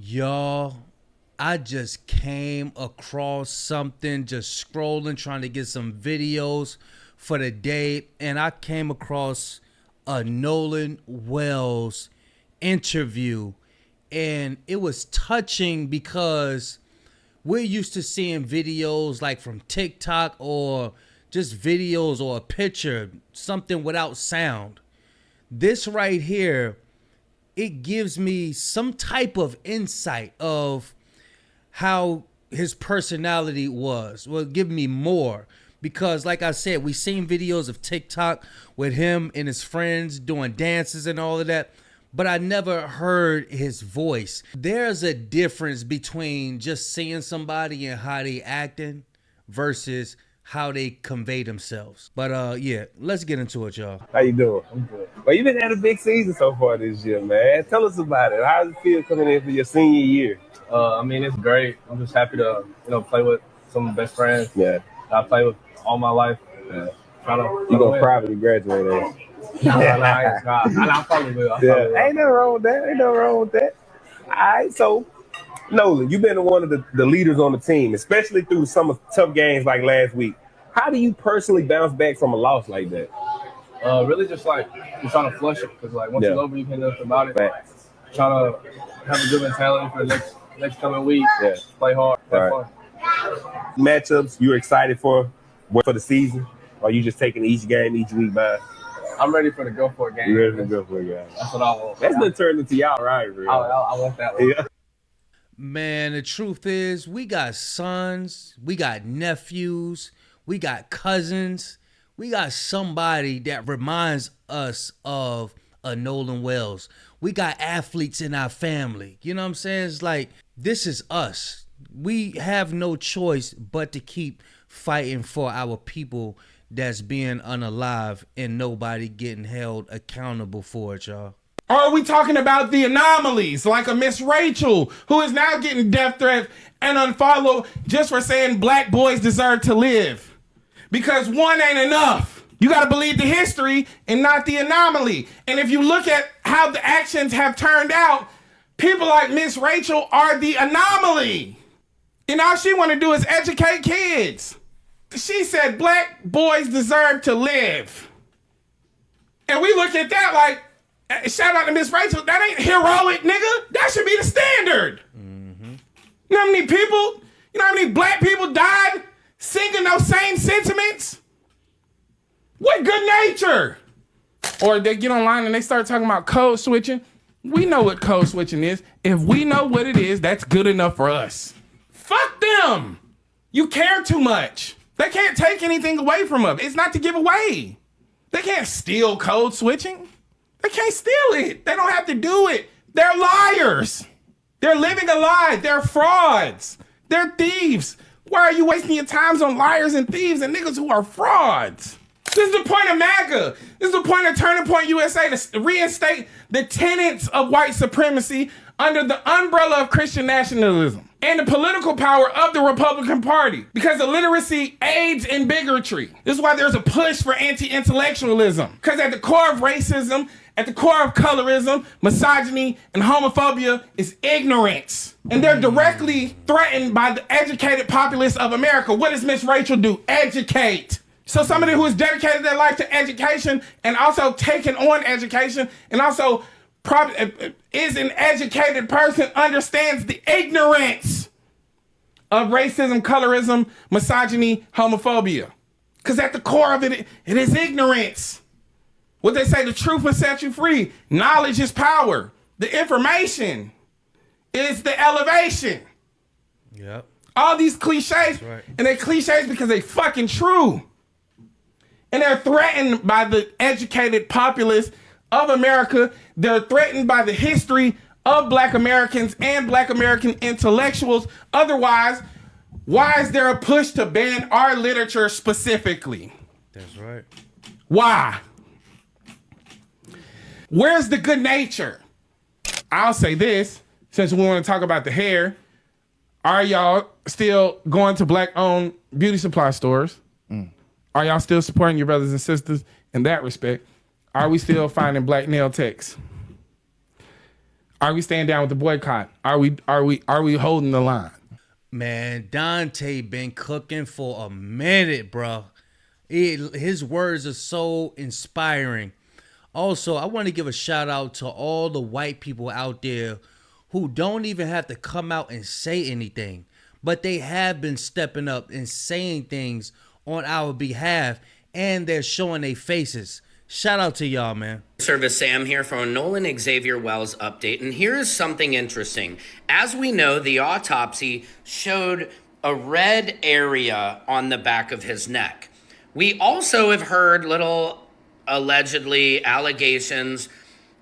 Y'all, I just came across something, just scrolling, trying to get some videos for the day, and I came across a Nolan Wells interview, and it was touching because we're used to seeing videos like from TikTok or just videos or a picture, something without sound. This right here, it gives me some type of insight of how his personality was. Well, give me more because, like I said, we seen videos of TikTok with him and his friends doing dances and all of that, but I never heard his voice. There's a difference between just seeing somebody and how they acting versus how they convey themselves. But yeah, let's get into it, y'all. How you doing? I'm good. Well, you've been had a big season so far this year, man. Tell us about it. How does it feel coming in for your senior year? I mean, it's great. I'm just happy to, play with some of my best friends. Yeah. I play with all my life. Yeah. You're going to privately graduate, eh? I probably will. Ain't nothing wrong with that. All right, so Nolan, you've been one of the leaders on the team, especially through some tough games like last week. How do you personally bounce back from a loss like that? Really just like you're trying to flush it because like once it's over, you can't do nothing about it. Right. Trying to have a good mentality for the next coming week. Yeah. Play hard, have fun. Matchups you're excited for the season? Or are you just taking each game each week by? I'm ready for the go for a game. You're ready to go for a game. That's what I want. That's been turned into y'all rivalry. I want that one. Yeah. Man, the truth is, we got sons, we got nephews, we got cousins, we got somebody that reminds us of a Nolan Wells. We got athletes in our family. You know what I'm saying? It's like, this is us. We have no choice but to keep fighting for our people that's being unalive and nobody getting held accountable for it, y'all. Or are we talking about the anomalies like a Miss Rachel who is now getting death threats and unfollowed just for saying black boys deserve to live? Because one ain't enough. You got to believe the history and not the anomaly. And if you look at how the actions have turned out, people like Miss Rachel are the anomaly. And all she want to do is educate kids. She said black boys deserve to live. And we look at that like, shout out to Miss Rachel, that ain't heroic, nigga. That should be the standard. Mm-hmm. You know how many people, you know how many black people died singing those same sentiments? What good nature? Or they get online and they start talking about code switching. We know what code switching is. If we know what it is, that's good enough for us. Fuck them. You care too much. They can't take anything away from us. It's not to give away. They can't steal code switching. They can't steal it. They don't have to do it. They're liars. They're living a lie. They're frauds. They're thieves. Why are you wasting your time on liars and thieves and niggas who are frauds? This is the point of MAGA. This is the point of Turning Point USA to reinstate the tenets of white supremacy under the umbrella of Christian nationalism and the political power of the Republican Party, because illiteracy aids in bigotry. This is why there's a push for anti-intellectualism, because at the core of racism, at the core of colorism, misogyny, and homophobia is ignorance. And they're directly threatened by the educated populace of America. What does Miss Rachel do? Educate. So somebody who has dedicated their life to education and also taken on education and also is an educated person understands the ignorance of racism, colorism, misogyny, homophobia. Because at the core of it, it is ignorance. What they say, the truth will set you free. Knowledge is power. The information is the elevation. Yep. All these cliches, right. And they're cliches because they fucking true. And they're threatened by the educated populace of America. They're threatened by the history of Black Americans and Black American intellectuals. Otherwise, why is there a push to ban our literature specifically? That's right. Why? Where's the good nature? I'll say this, since we want to talk about the hair. Are y'all still going to Black-owned beauty supply stores? Are y'all still supporting your brothers and sisters in that respect? Are we still finding Black nail techs? Are we staying down with the boycott? Are we holding the line? Man, Dante been cooking for a minute, bro. His words are so inspiring. Also, I want to give a shout out to all the white people out there who don't even have to come out and say anything, but they have been stepping up and saying things on our behalf, and they're showing their faces. Shout out to y'all, man. Service Sam here for a Nolan Xavier Wells update, and here is something interesting. As we know, the autopsy showed a red area on the back of his neck. We also have heard little allegedly allegations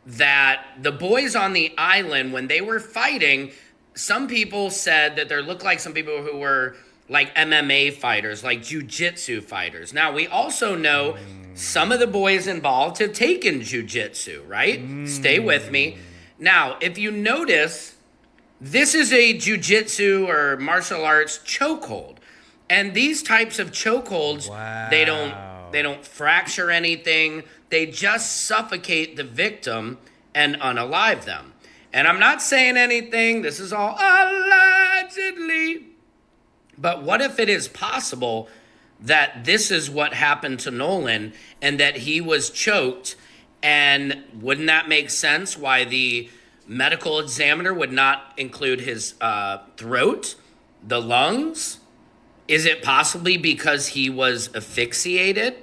that the boys on the island, when they were fighting, some people said that there looked like some people who were like MMA fighters, like jiu-jitsu fighters. Now, we also know some of the boys involved have taken jiu-jitsu, right? Stay with me. Now, if you notice, this is a jiu-jitsu or martial arts chokehold. And these types of chokeholds, they don't fracture anything. They just suffocate the victim and unalive them. And I'm not saying anything. This is all allegedly. But what if it is possible that this is what happened to Nolan and that he was choked? And wouldn't that make sense why the medical examiner would not include his throat, the lungs? Is it possibly because he was asphyxiated,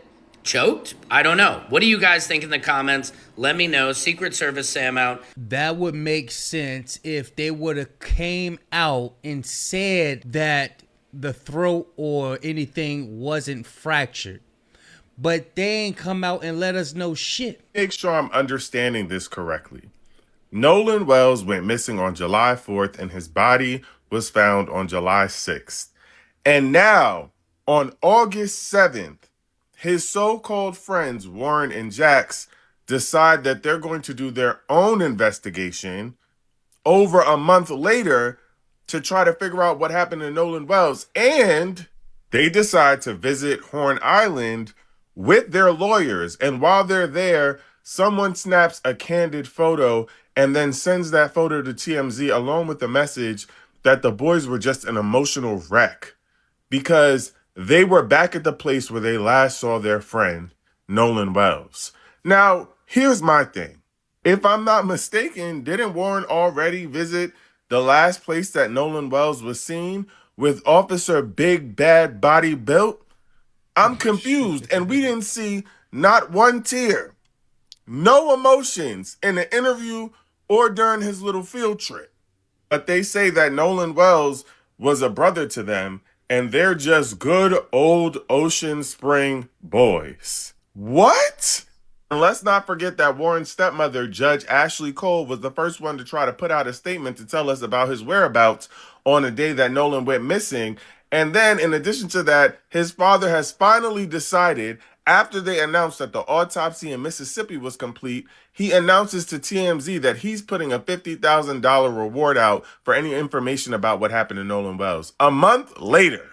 choked? I don't know. What do you guys think in the comments? Let me know. Secret Service Sam out. That would make sense if they would have came out and said that the throat or anything wasn't fractured. But they ain't come out and let us know shit. Make sure I'm understanding this correctly. Nolan Wells went missing on July 4th and his body was found on July 6th. And now, on August 7th, his so-called friends, Warren and Jax, decide that they're going to do their own investigation over a month later to try to figure out what happened to Nolan Wells. And they decide to visit Horn Island with their lawyers. And while they're there, someone snaps a candid photo and then sends that photo to TMZ along with the message that the boys were just an emotional wreck because they were back at the place where they last saw their friend, Nolan Wells. Now, here's my thing. If I'm not mistaken, didn't Warren already visit the last place that Nolan Wells was seen with Officer Big Bad Body Built? I'm confused, and we didn't see not one tear, no emotions in the interview or during his little field trip. But they say that Nolan Wells was a brother to them, and they're just good old Ocean Spring boys. What? And let's not forget that Warren's stepmother, Judge Ashley Cole, was the first one to try to put out a statement to tell us about his whereabouts on the day that Nolan went missing. And then, in addition to that, his father has finally decided, after they announced that the autopsy in Mississippi was complete, he announces to TMZ that he's putting a $50,000 reward out for any information about what happened to Nolan Wells. A month later.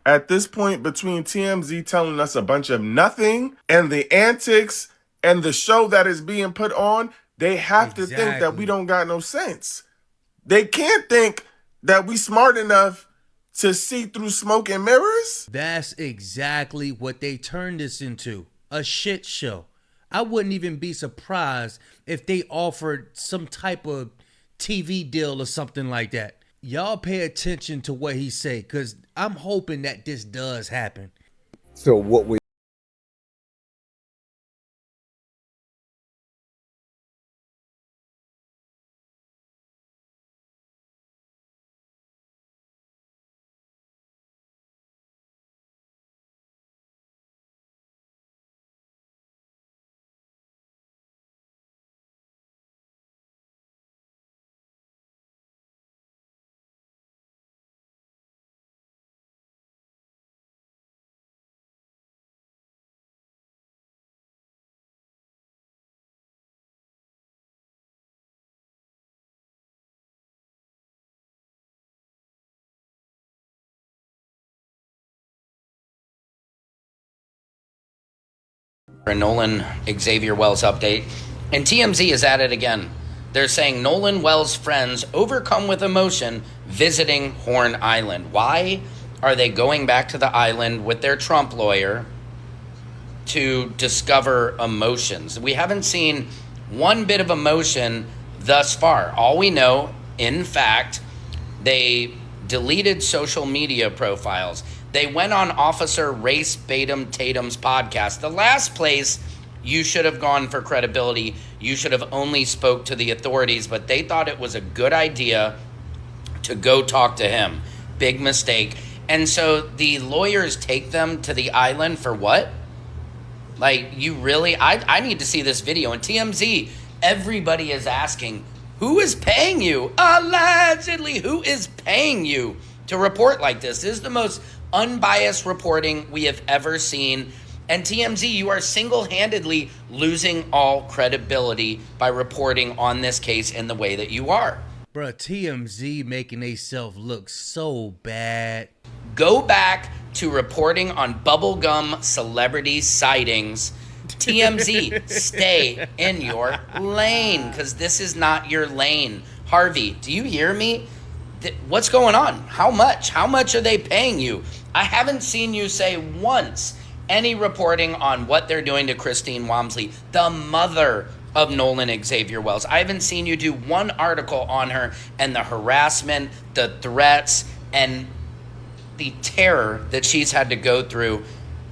At this point, between TMZ telling us a bunch of nothing and the antics and the show that is being put on, they have to think that we don't got no sense. They can't think that we smart enough to see through smoke and mirrors. That's exactly what they turned this into. A shit show. I wouldn't even be surprised if they offered some type of TV deal or something like that. Y'all pay attention to what he say, because I'm hoping that this does happen. So what we For a Nolan Xavier Wells update. And TMZ is at it again. They're saying Nolan Wells' friends overcome with emotion visiting Horn Island. Why are they going back to the island with their Trump lawyer to discover emotions? We haven't seen one bit of emotion thus far. All we know, in fact, they deleted social media profiles. They went on Officer Race Batum Tatum's podcast. The last place you should have gone for credibility. You should have only spoke to the authorities, but they thought it was a good idea to go talk to him. Big mistake. And so the lawyers take them to the island for what? Like, you really, I need to see this video. And TMZ, everybody is asking, who is paying you? Allegedly, who is paying you to report like this? This is the most unbiased reporting we have ever seen. And TMZ, you are single-handedly losing all credibility by reporting on this case in the way that you are. Bruh, TMZ making theyself look so bad. Go back to reporting on bubblegum celebrity sightings. TMZ, stay in your lane, because this is not your lane. Harvey, do you hear me? What's going on? How much? How much are they paying you? I haven't seen you say once any reporting on what they're doing to Christine Walmsley, the mother of Nolan Xavier Wells. I haven't seen you do one article on her and the harassment, the threats, and the terror that she's had to go through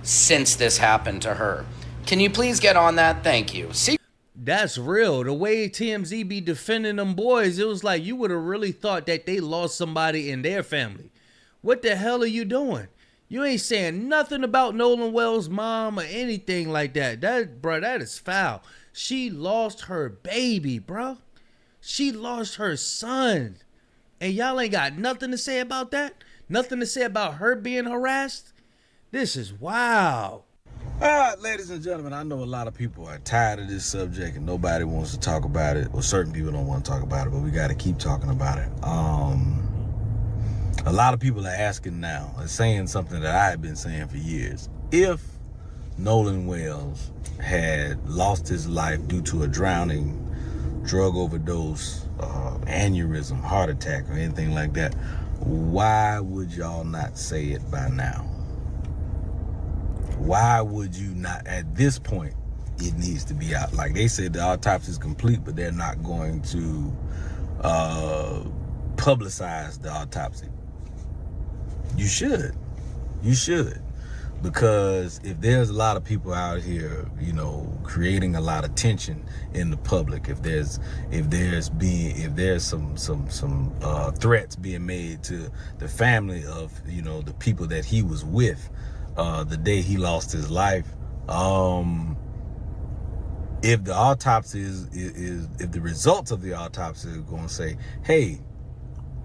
since this happened to her. Can you please get on that? Thank you. See, that's real. The way TMZ be defending them boys, it was like you would have really thought that they lost somebody in their family. What the hell are you doing? You ain't saying nothing about Nolan Wells' mom or anything like that. That is foul. She lost her baby, bro. She lost her son. And y'all ain't got nothing to say about that? Nothing to say about her being harassed? This is wild. Ladies and gentlemen, I know a lot of people are tired of this subject and nobody wants to talk about it, or certain people don't want to talk about it, but we got to keep talking about it. A lot of people are asking now, and saying something that I have been saying for years. If Nolan Wells had lost his life due to a drowning, drug overdose, aneurysm, heart attack, or anything like that, why would y'all not say it by now? Why would you not? At this point, it needs to be out. Like they said, the autopsy is complete, but they're not going to publicize the autopsy. You should. Because if there's a lot of people out here, creating a lot of tension in the public, if there's some threats being made to the family of, the people that he was with, the day he lost his life, if the autopsy if the results of the autopsy are going to say, hey,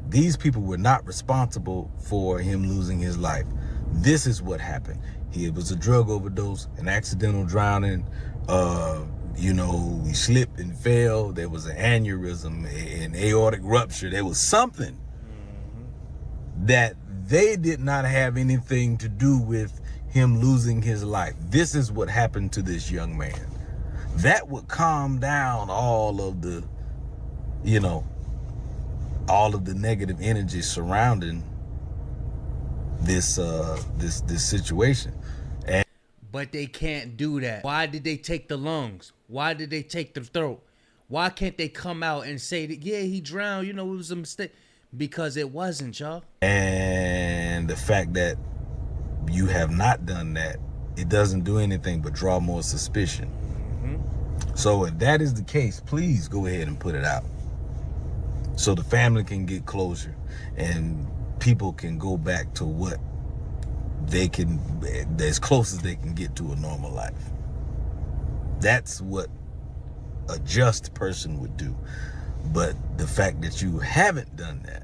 these people were not responsible for him losing his life. This is what happened. It was a drug overdose, an accidental drowning. He slipped and fell. There was an aneurysm, an aortic rupture. There was something that they did not have anything to do with him losing his life. This is what happened to this young man. That would calm down all of the, all of the negative energy surrounding this situation. But they can't do that. Why did they take the lungs? Why did they take the throat? Why can't they come out and say that, yeah, he drowned, it was a mistake? Because it wasn't, y'all. And the fact that you have not done that, it doesn't do anything but draw more suspicion. So if that is the case, please go ahead and put it out, so the family can get closure and people can go back to what they can, as close as they can get to a normal life. That's what a just person would do. But the fact that you haven't done that,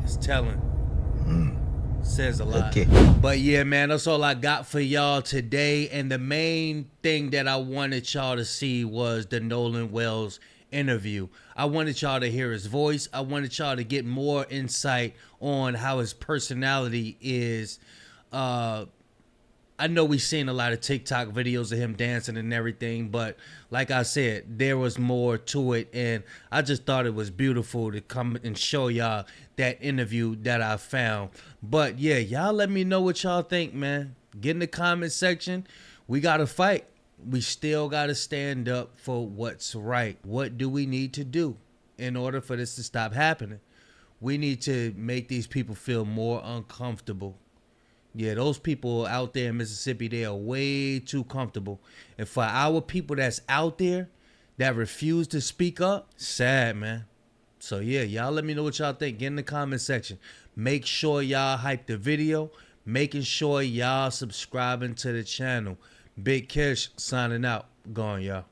it's telling. Says a lot. Okay. But yeah, man, that's all I got for y'all today. And the main thing that I wanted y'all to see was the Nolan Wells interview. I wanted y'all to hear his voice. I wanted y'all to get more insight on how his personality is I know we seen a lot of TikTok videos of him dancing and everything, but like I said, there was more to it, and I just thought it was beautiful to come and show y'all that interview that I found. But yeah, y'all let me know what y'all think, man. Get in the comment section. We got to fight. We still got to stand up for what's right. What do we need to do in order for this to stop happening? We need to make these people feel more uncomfortable. Yeah, those people out there in Mississippi, they are way too comfortable. And for our people that's out there that refuse to speak up, sad, man. So yeah, y'all let me know what y'all think. Get in the comment section. Make sure y'all hype the video. Making sure y'all subscribing to the channel. Big Kish signing out. Gone, y'all.